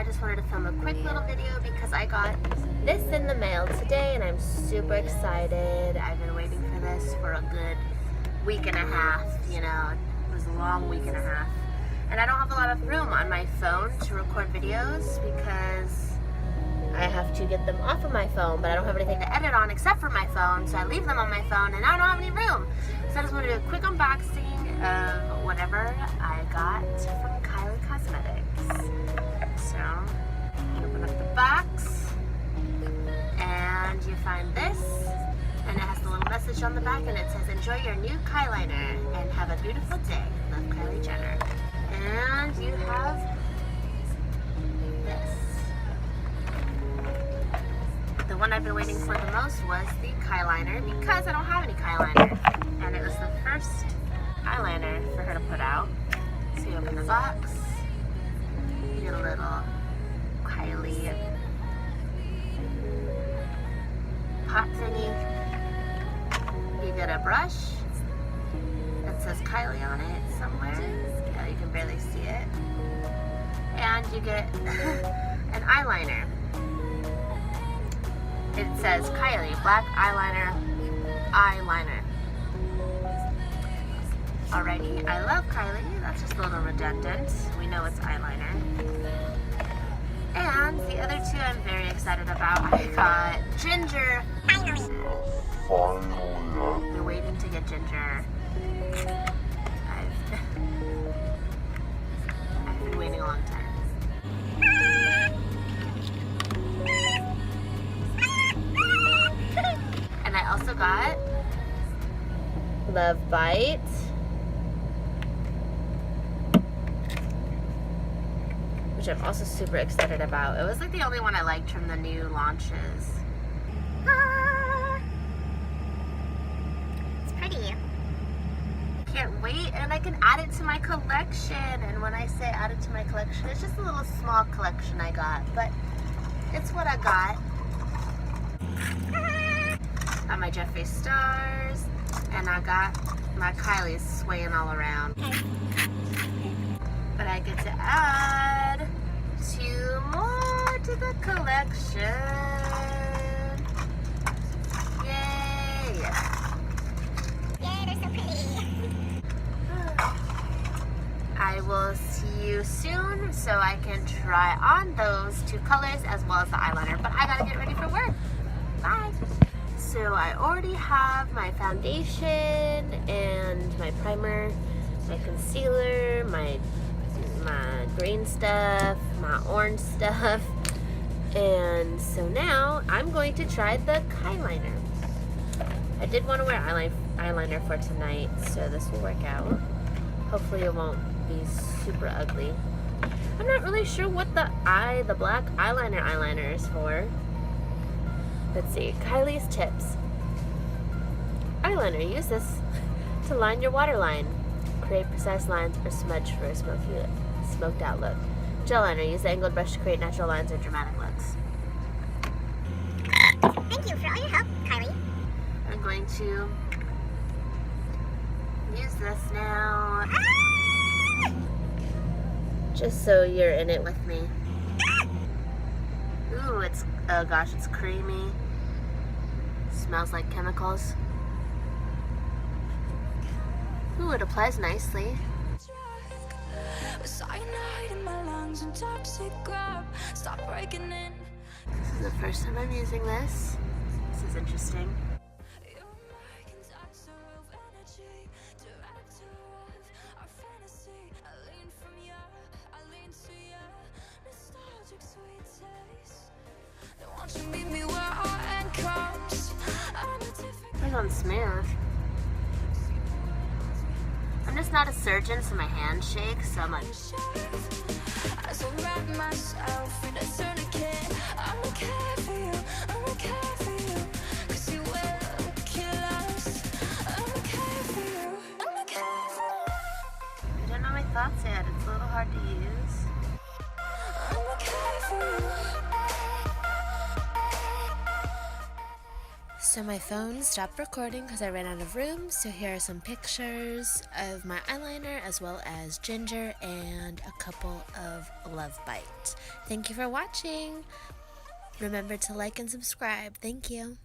I just wanted to film a quick little video because I got this in the mail today and I'm super excited. I've been waiting for this for a good week and a half, you know. It was a long week and a half. And I don't have a lot of room on my phone to record videos because I have to get them off of my phone, but I don't have anything to edit on except for my phone, so I leave them on my phone and I don't have any room. So I just want to do a quick unboxing of whatever I got from Kylie Cosmetics. So, open up the box, and you find this, and it has the little message on the back, and it says, enjoy your new Kyliner, and have a beautiful day. Love, Kylie Jenner. And you have this. The one I've been waiting for the most was the Kyliner because I don't have any Kyliner. And it was the first eyeliner for her to put out. So you open the box, you get a little Kylie pop thingy. You get a brush that says Kylie on it somewhere. Yeah, you can barely see it. And you get an eyeliner. It says Kylie, black eyeliner. Alrighty, I love Kylie. That's just a little redundant. We know it's eyeliner. And the other two I'm very excited about. I got Ginger. Finally. Been waiting to get Ginger. I've been waiting a long time. And I also got Love Bite. Which I'm also super excited about. It was like the only one I liked from the new launches. It's pretty. Can't wait, and I can add it to my collection. And when I say add it to my collection, it's just a little small collection I got, but it's what I got. Got my Jet Face stars, and I got my Kylie's swaying all around. But I get to add 2 more to the collection. Yay! Yay, they're so pretty. I will see you soon so I can try on those 2 colors as well as the eyeliner. But I gotta get ready for work. Bye! So I already have my foundation and my primer, my concealer, my green stuff, my orange stuff, and so now I'm going to try the Kyliner. I did want to wear eyeliner for tonight, so this will work out. Hopefully it won't be super ugly. I'm not really sure what the black eyeliner is for. Let's see, Kylie's tips. Eyeliner, use this to line your waterline. Create precise lines or smudge for a smoked out look. Gel liner, use the angled brush to create natural lines or dramatic looks. Thank you for all your help, Kylie. I'm going to use this now. Just so you're in it with me. Ooh, oh gosh, it's creamy. Smells like chemicals. Ooh, it applies nicely. This is the first time I'm using this. This is interesting. It's on smooth. I'm just not a surgeon, so my hands shake, so I'm like... I don't know my thoughts yet. It's a little hard to use. So my phone stopped recording because I ran out of room, so here are some pictures of my eyeliner as well as Ginger and a couple of love bites. Thank you for watching. Remember to like and subscribe. Thank you.